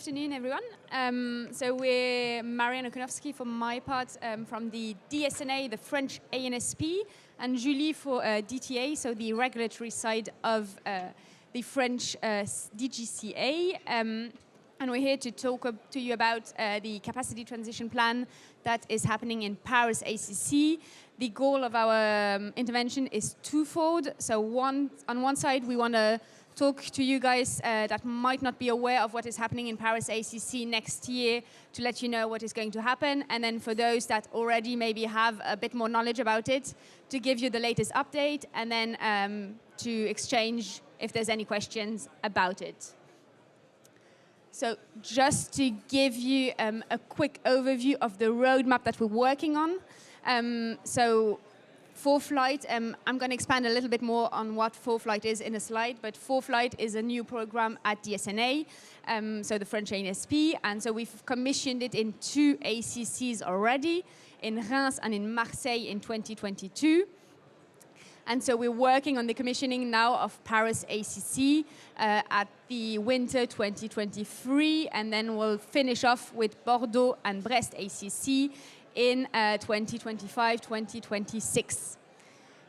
afternoon, everyone. So we're Marianne Okonowski for my part from the DSNA, the French ANSP, and Julie for DTA, so the regulatory side of the French DGCA. And we're here to talk to you about the capacity transition plan that is happening in Paris ACC. The goal of our intervention is twofold. So on one side, we want to talk to you guys that might not be aware of what is happening in Paris ACC next year to let you know what is going to happen. And then for those that already maybe have a bit more knowledge about it, to give you the latest update and then to exchange if there's any questions about it. So just to give you a quick overview of the roadmap that we're working on. So FourFlight, I'm going to expand a little bit more on what FourFlight is in a slide, but FourFlight is a new program at DSNA, so the French ANSP, and so we've commissioned it in 2 ACCs already, in Reims and in Marseille in 2022. And so we're working on the commissioning now of Paris ACC at the winter 2023, and then we'll finish off with Bordeaux and Brest ACC in 2025-2026.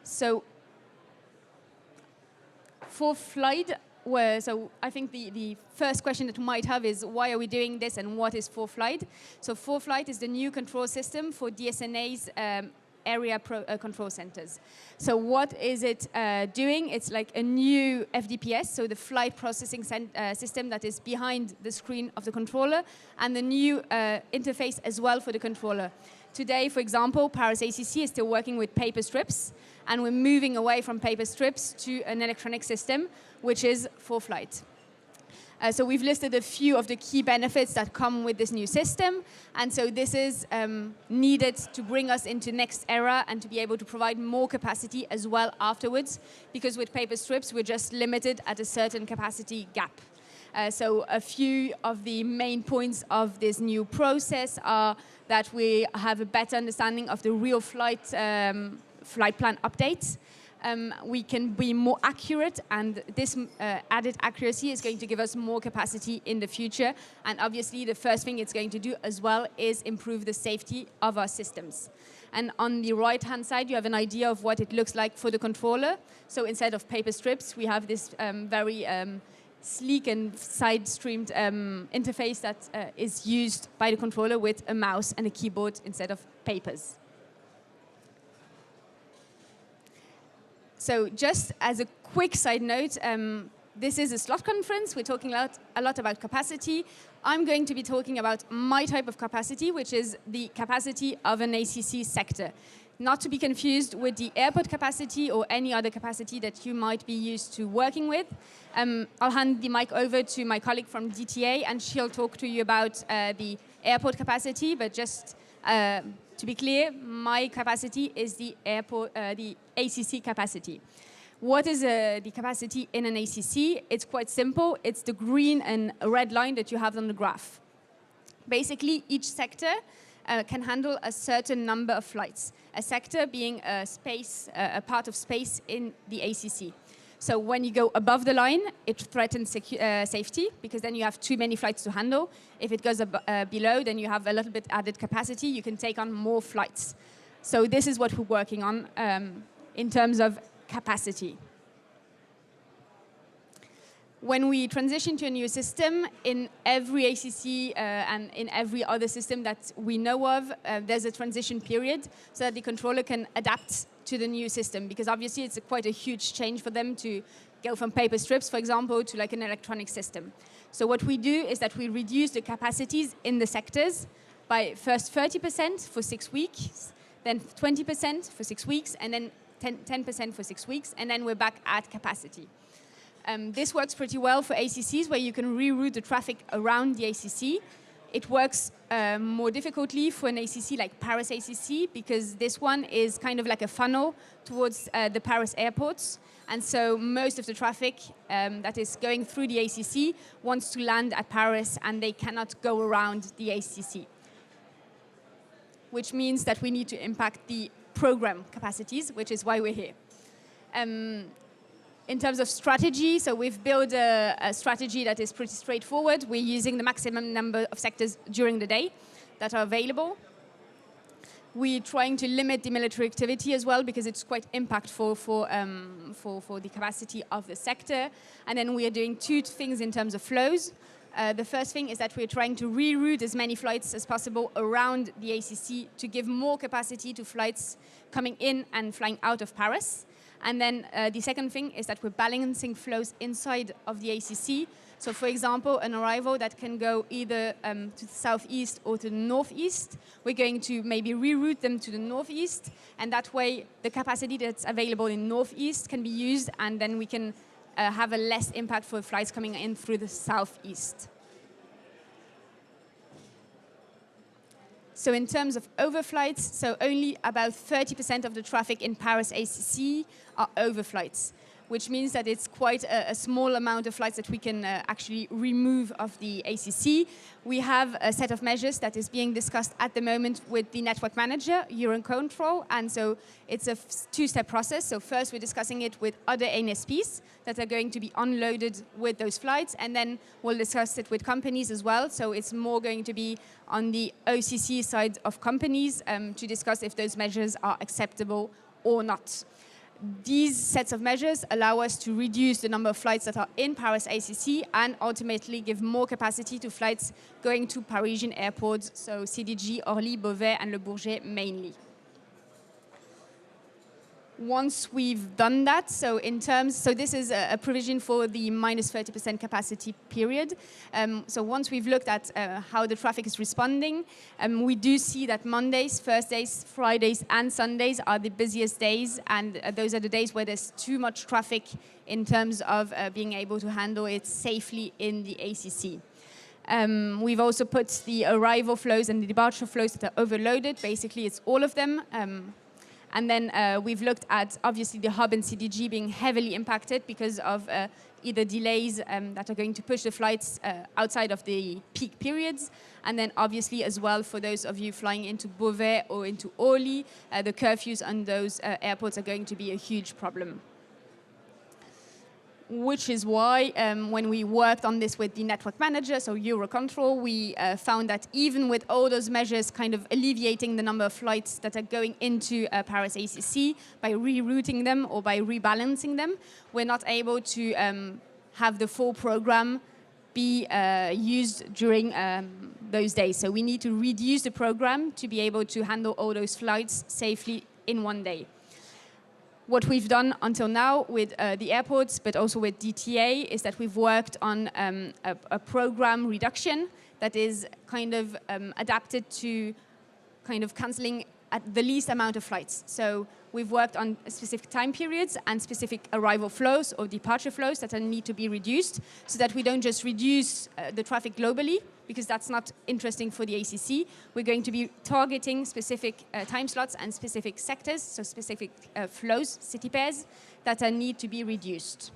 So FourFlight, so I think the first question that we might have is why are we doing this and what is FourFlight? So FourFlight is the new control system for DSNA's area control centers. So what is it doing? It's like a new FDPS, so the flight processing system that is behind the screen of the controller, and the new interface as well for the controller. Today, for example, Paris ACC is still working with paper strips, and we're moving away from paper strips to an electronic system, which is FourFlight. So we've listed a few of the key benefits that come with this new system. And so this is needed to bring us into next era and to be able to provide more capacity as well afterwards, because with paper strips, we're just limited at a certain capacity gap. So a few of the main points of this new process are that we have a better understanding of the real flight plan updates. We can be more accurate, and this added accuracy is going to give us more capacity in the future. And obviously, the first thing it's going to do as well is improve the safety of our systems. And on the right-hand side, you have an idea of what it looks like for the controller. So instead of paper strips, we have this very sleek and side-streamed interface that is used by the controller with a mouse and a keyboard instead of papers. So just as a quick side note, this is a slot conference. We're talking a lot about capacity. I'm going to be talking about my type of capacity, which is the capacity of an ACC sector. Not to be confused with the airport capacity or any other capacity that you might be used to working with. I'll hand the mic over to my colleague from DTA, and she'll talk to you about the airport capacity, but just to be clear, my capacity is the ACC capacity. What is the capacity in an ACC? It's quite simple. It's the green and red line that you have on the graph. Basically, each sector can handle a certain number of flights. A sector being a space, a part of space in the ACC. So when you go above the line, it threatens safety, because then you have too many flights to handle. If it goes below, then you have a little bit added capacity. You can take on more flights. So this is what we're working on in terms of capacity. When we transition to a new system, in every ACC and in every other system that we know of, there's a transition period so that the controller can adapt to the new system, because obviously it's quite a huge change for them to go from paper strips, for example, to like an electronic system. So what we do is that we reduce the capacities in the sectors by first 30% for 6 weeks, then 20% for 6 weeks, and then 10% for 6 weeks, and then we're back at capacity. This works pretty well for ACCs, where you can reroute the traffic around the ACC. It works more difficultly for an ACC like Paris ACC, because this one is kind of like a funnel towards the Paris airports. And so most of the traffic that is going through the ACC wants to land at Paris, and they cannot go around the ACC. Which means that we need to impact the program capacities, which is why we're here. In terms of strategy, so we've built a strategy that is pretty straightforward. We're using the maximum number of sectors during the day that are available. We're trying to limit the military activity as well because it's quite impactful for the capacity of the sector. And then we are doing two things in terms of flows. The first thing is that we're trying to reroute as many flights as possible around the ACC to give more capacity to flights coming in and flying out of Paris. And then the second thing is that we're balancing flows inside of the ACC. So for example, an arrival that can go either to the southeast or to the northeast, we're going to maybe reroute them to the northeast, and that way the capacity that's available in northeast can be used, and then we can have a less impact for flights coming in through the southeast. So in terms of overflights, so only about 30% of the traffic in Paris ACC are overflights, which means that it's quite a small amount of flights that we can actually remove of the ACC. We have a set of measures that is being discussed at the moment with the network manager, Eurocontrol, and so it's a two-step process. So first we're discussing it with other ANSPs that are going to be unloaded with those flights, and then we'll discuss it with companies as well. So it's more going to be on the OCC side of companies to discuss if those measures are acceptable or not. These sets of measures allow us to reduce the number of flights that are in Paris ACC and ultimately give more capacity to flights going to Parisian airports, so CDG, Orly, Beauvais, and Le Bourget mainly. Once we've done that, so this is a provision for the minus 30% capacity period. So once we've looked at how the traffic is responding, we do see that Mondays, Thursdays, Fridays, and Sundays are the busiest days, and those are the days where there's too much traffic in terms of being able to handle it safely in the ACC. We've also put the arrival flows and the departure flows that are overloaded. Basically, it's all of them. And then we've looked at, obviously, the hub and CDG being heavily impacted because of either delays that are going to push the flights outside of the peak periods. And then, obviously, as well, for those of you flying into Beauvais or into Orly, the curfews on those airports are going to be a huge problem. Which is why when we worked on this with the network manager, so Eurocontrol, we found that even with all those measures kind of alleviating the number of flights that are going into Paris ACC by rerouting them or by rebalancing them, we're not able to have the full program be used during those days. So we need to reduce the program to be able to handle all those flights safely in one day. What we've done until now with the airports, but also with DTA, is that we've worked on a program reduction that is kind of adapted to kind of cancelling at the least amount of flights. So we've worked on specific time periods and specific arrival flows or departure flows that need to be reduced so that we don't just reduce the traffic globally, because that's not interesting for the ACC. We're going to be targeting specific time slots and specific sectors, so specific flows, city pairs, that need to be reduced.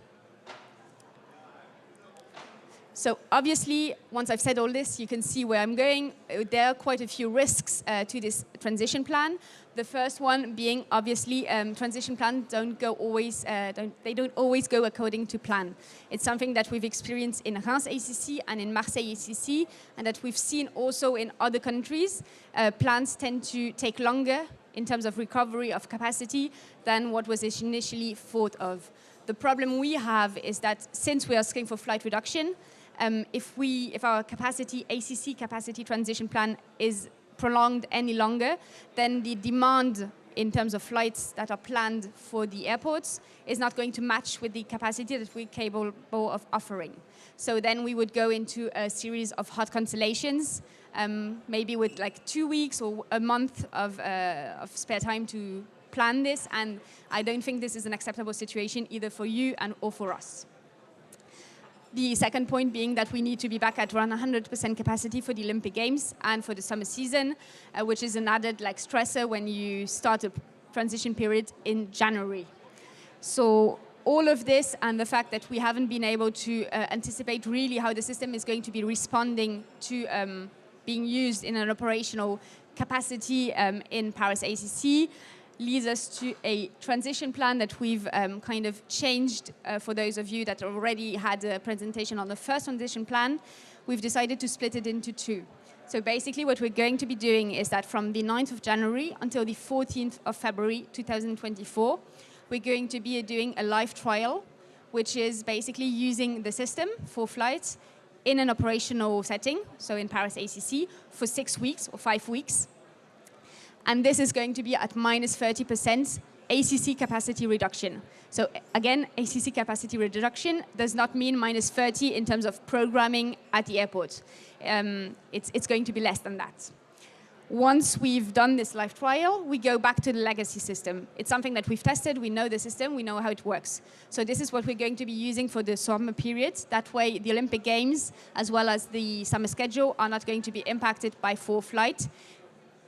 So obviously, once I've said all this, you can see where I'm going. There are quite a few risks to this transition plan. The first one being, obviously, transition plans don't always go according to plan. It's something that we've experienced in Reims ACC and in Marseille ACC, and that we've seen also in other countries. Plans tend to take longer in terms of recovery of capacity than what was initially thought of. The problem we have is that since we are asking for flight reduction, if our ACC capacity transition plan is prolonged any longer, then the demand in terms of flights that are planned for the airports is not going to match with the capacity that we're capable of offering. So then we would go into a series of hot cancellations, maybe with like 2 weeks or a month of spare time to plan this, and I don't think this is an acceptable situation either for you or for us. The second point being that we need to be back at around 100% capacity for the Olympic Games and for the summer season, which is an added stressor when you start a transition period in January. So all of this and the fact that we haven't been able to anticipate really how the system is going to be responding to being used in an operational capacity in Paris ACC leads us to a transition plan that we've kind of changed. For those of you that already had a presentation on the first transition plan, we've decided to split it into two. So basically what we're going to be doing is that from the 9th of January until the 14th of February 2024, we're going to be doing a live trial, which is basically using the system for flights in an operational setting, so in Paris ACC, for 6 weeks or 5 weeks. And this is going to be at minus 30% ACC capacity reduction. So again, ACC capacity reduction does not mean minus 30 in terms of programming at the airport. It's going to be less than that. Once we've done this live trial, we go back to the legacy system. It's something that we've tested, we know the system, we know how it works. So this is what we're going to be using for the summer period. That way the Olympic Games, as well as the summer schedule, are not going to be impacted by ForeFlight.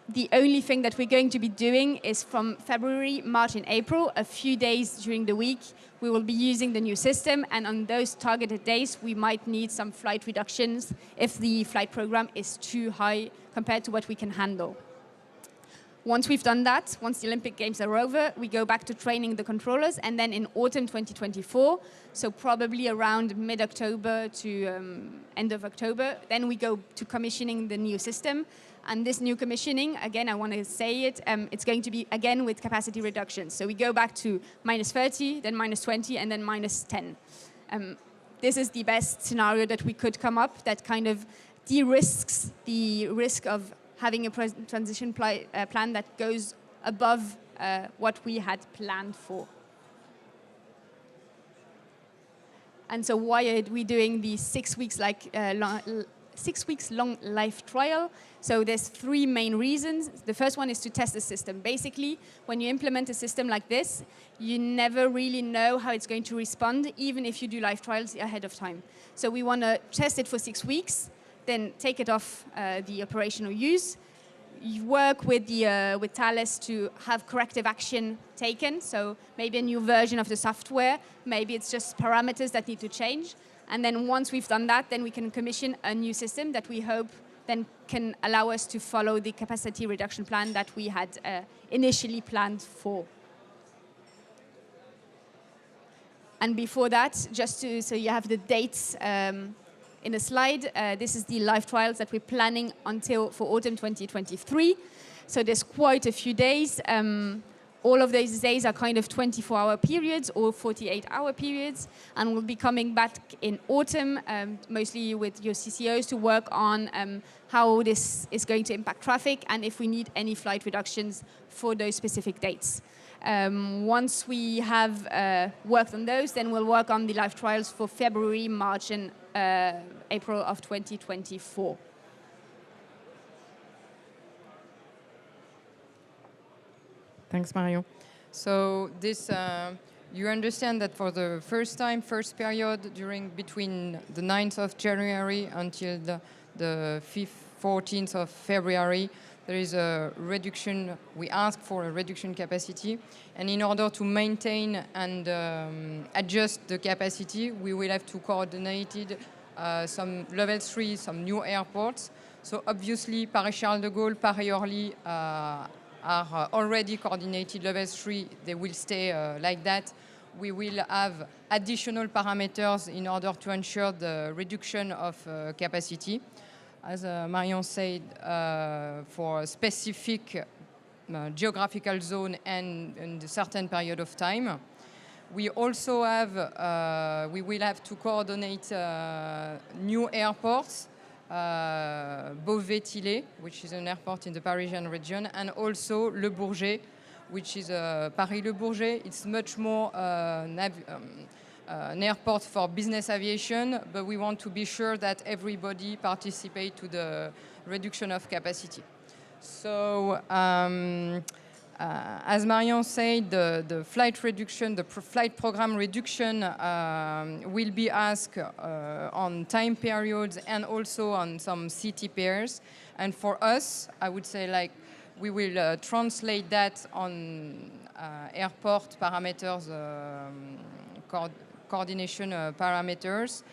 The only thing that we're going to be doing is from February, March, and April, a few days during the week, we will be using the new system, and on those targeted days, we might need some flight reductions if the flight program is too high compared to what we can handle. Once we've done that, once the Olympic Games are over, we go back to training the controllers, and then in autumn 2024, so probably around mid-October to end of October, then we go to commissioning the new system. And this new commissioning, again, I want to say it, it's going to be, again, with capacity reductions. So we go back to minus 30, then minus 20, and then minus 10. This is the best scenario that we could come up that kind of de-risks the risk of having a transition plan that goes above what we had planned for. And so why are we doing the 6 weeks long live trial? So there's 3 main reasons. The first one is to test the system. Basically, when you implement a system like this, you never really know how it's going to respond, even if you do live trials ahead of time. So we want to test it for 6 weeks, then take it off the operational use. You work with Thales to have corrective action taken. So maybe a new version of the software. Maybe it's just parameters that need to change. And then once we've done that, then we can commission a new system that we hope then can allow us to follow the capacity reduction plan that we had initially planned for. And before that, just so you have the dates in a slide, this is the live trials that we're planning for autumn 2023. So there's quite a few days. All of these days are kind of 24-hour periods or 48-hour periods, and we'll be coming back in autumn, mostly with your CCOs, to work on how this is going to impact traffic and if we need any flight reductions for those specific dates. Once we have worked on those, then we'll work on the live trials for February, March, and April of 2024. Thanks, Marion. So this, you understand that for the first period, between the 9th of January until the 14th of February, there is a reduction. We ask for a reduction capacity. And in order to maintain and adjust the capacity, we will have to coordinate some level 3, some new airports. So obviously, Paris-Charles de Gaulle, Paris-Orly, are already coordinated level 3, they will stay like that. We will have additional parameters in order to ensure the reduction of capacity. As Marion said, for a specific geographical zone and in a certain period of time. We also have, we will have to coordinate new airports, Beauvais-Tillé, which is an airport in the Parisian region, and also Le Bourget, which is Paris-Le Bourget. It's much more an airport for business aviation, but we want to be sure that everybody participates to the reduction of capacity. So, as Marion said, the flight reduction, the flight program reduction will be asked on time periods and also on some city pairs. And for us, I would say, like, we will translate that on airport parameters, coordination parameters.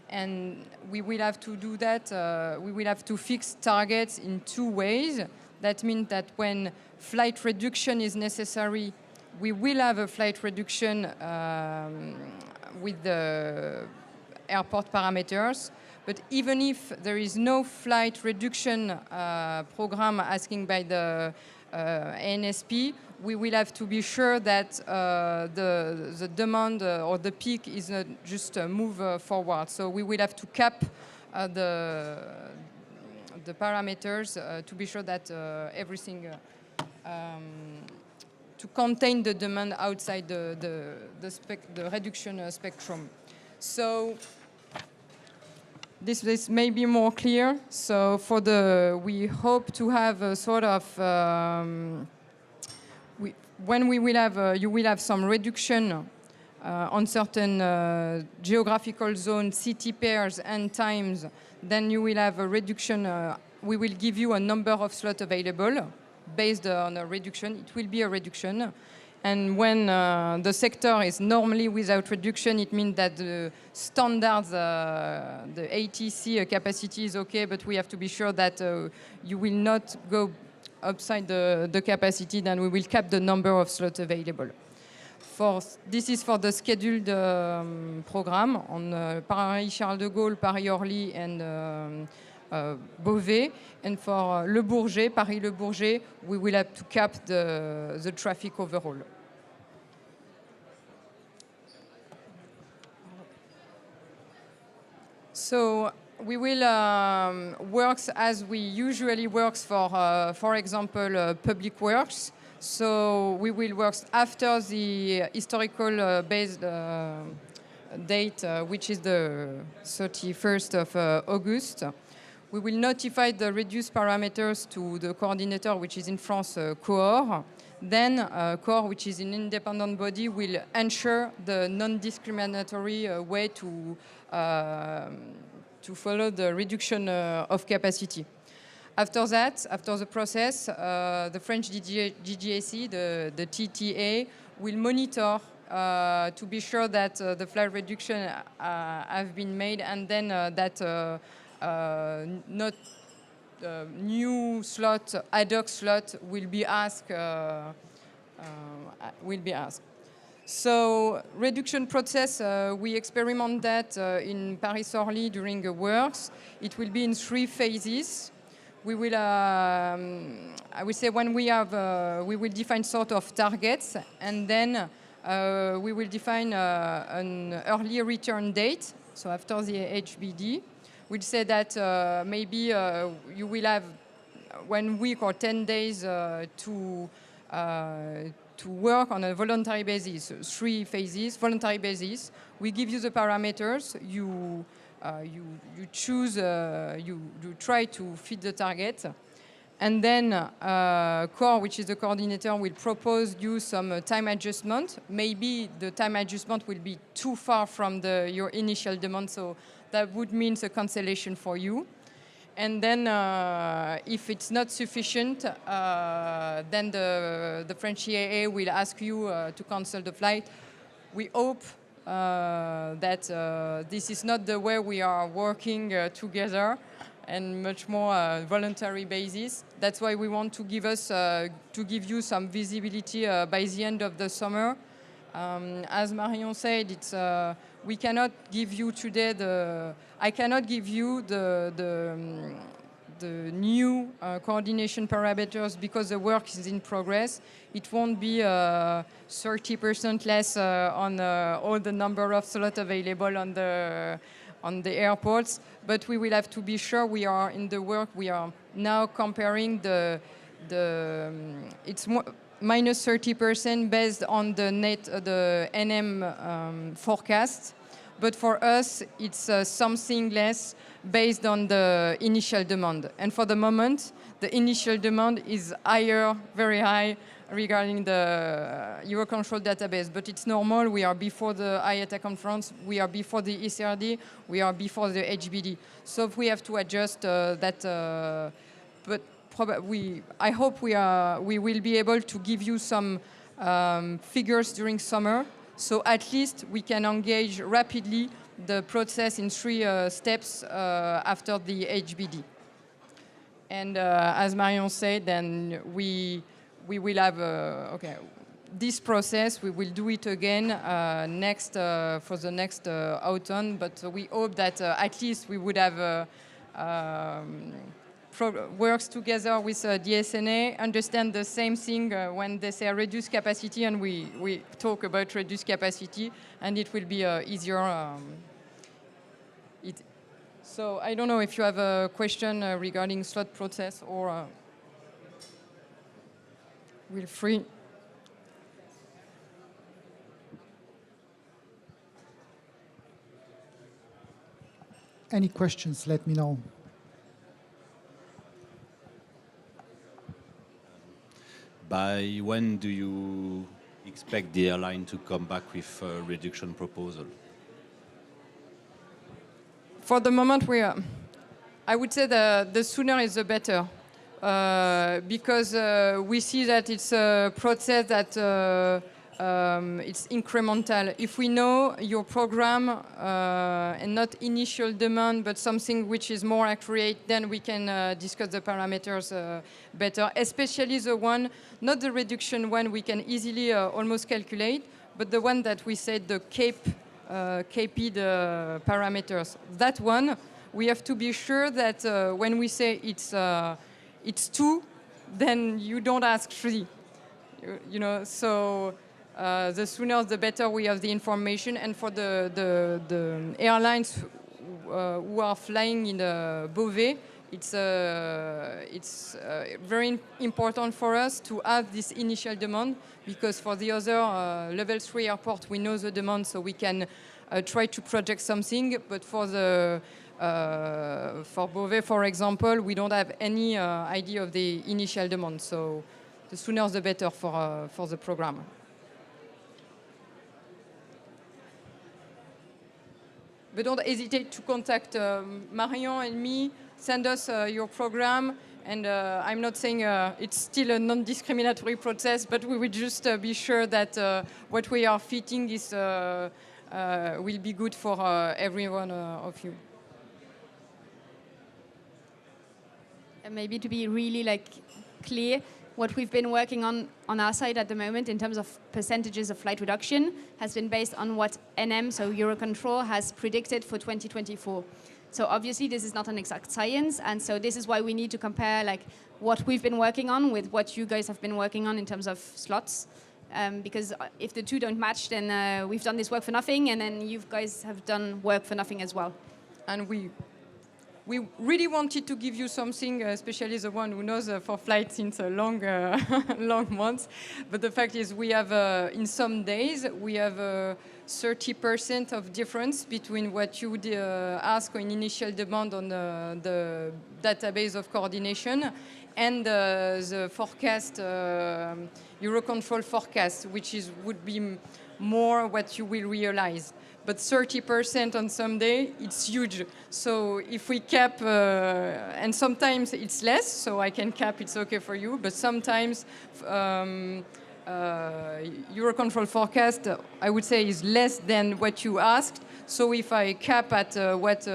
And we will have to do that, we will have to fix targets in 2 ways. That means that when flight reduction is necessary, we will have a flight reduction with the airport parameters. But even if there is no flight reduction program asking by the ANSP, we will have to be sure that the demand or the peak is not just move forward. So we will have to cap the parameters to be sure that everything to contain the demand outside the reduction spectrum. So this may be more clear. So we hope to have a sort of when we will have you will have some reduction on certain geographical zones, city pairs and times. Then you will have a reduction. We will give you a number of slots available based on a reduction. It will be a reduction. And when the sector is normally without reduction, it means that the standards, the ATC capacity is okay, but we have to be sure that you will not go outside the capacity, then we will cap the number of slots available. This is for the scheduled program on Paris Charles de Gaulle, Paris Orly, and Beauvais. And for Le Bourget, Paris Le Bourget, we will have to cap the traffic overall. So we will work as we usually work for example, public works. So we will work after the historical based date, which is the 31st of August. We will notify the reduced parameters to the coordinator, which is in France, COOR. Then COOR, which is an independent body, will ensure the non-discriminatory way to follow the reduction of capacity. After that, after the process, the French DGAC, the TTA, will monitor to be sure that the flight reduction have been made, and then that not new slot, ad hoc slot will be asked. So reduction process, we experiment that in Paris Orly during the works. It will be in 3 phases. We will, I would say, when we have, we will define sort of targets, and then we will define an early return date. So after the HBD, we'll say that maybe you will have 1 week or 10 days to work on a voluntary basis. 3 phases, voluntary basis. We give you the parameters. You choose, you try to fit the target. And then COOR, which is the coordinator, will propose you some time adjustment. Maybe the time adjustment will be too far from your initial demand, so that would mean a cancellation for you. And then if it's not sufficient, then the French CAA will ask you to cancel the flight. We hope that this is not the way we are working together, and much more voluntary basis. That's why we want to give you some visibility by the end of the summer. As Marion said, it's we cannot give you today I cannot give you the new coordination parameters because the work is in progress. It won't be 30% less on all the number of slots available on the airports, but we will have to be sure we are in the work. We are now comparing it's minus 30% based on the NM forecast. But for us, it's something less based on the initial demand. And for the moment, the initial demand is higher, very high, regarding the Eurocontrol database. But it's normal. We are before the IATA conference. We are before the ECRD. We are before the HBD. So we have to adjust that. But I hope we will be able to give you some figures during summer. So at least we can engage rapidly the process in 3 steps after the HBD. And as Marion said, then we will have, this process, we will do it again for the next autumn, but we hope that at least we would have works together with DSNA, understand the same thing when they say reduce capacity, and we talk about reduce capacity, and it will be easier. So I don't know if you have a question regarding slot process, or feel free. Any questions, let me know. By when do you expect the airline to come back with a reduction proposal? For the moment, I would say the sooner is the better, because we see that it's a process that it's incremental. If we know your program and not initial demand, but something which is more accurate, then we can discuss the parameters better, especially the one, not the reduction one we can easily almost calculate, but the one that we said the KP the parameters. That one, we have to be sure that when we say it's 2, then you don't ask 3. You know, so the sooner the better we have the information. And for the airlines who are flying in the Beauvais, it's very important for us to have this initial demand, because for the other level 3 airport, we know the demand, so we can try to project something. But for Beauvais, for example, we don't have any idea of the initial demand. So the sooner the better for the program. But don't hesitate to contact Marion and me. Send us your program. And I'm not saying it's still a non-discriminatory process, but we will just be sure that what we are fitting is will be good for every one of you. And maybe to be really clear, what we've been working on our side at the moment in terms of percentages of flight reduction has been based on what NM, so Eurocontrol, has predicted for 2024. So obviously this is not an exact science, and so this is why we need to compare what we've been working on with what you guys have been working on in terms of slots. Because if the two don't match, then we've done this work for nothing, and then you guys have done work for nothing as well. And we really wanted to give you something, especially the one who knows for flight since a long months. But the fact is, we have in some days we have 30% of difference between what you would ask in initial demand on the database of coordination and the forecast, Eurocontrol forecast, which would be more what you will realize. But 30% on some day, it's huge. So if we cap, and sometimes it's less, so I can cap, it's okay for you, but sometimes Eurocontrol forecast, I would say, is less than what you asked. So if I cap at what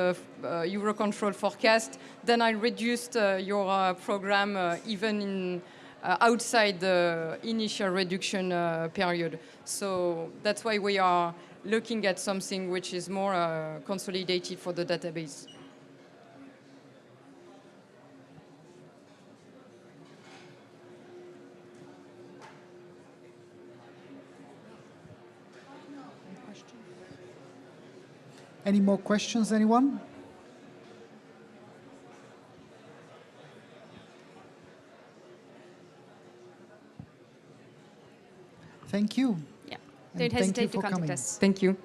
Eurocontrol forecast, then I reduced your program even in outside the initial reduction period. So that's why we are looking at something which is more consolidated for the database. Any more questions, anyone? Thank you. Yeah, don't hesitate to contact coming. us. Thank you.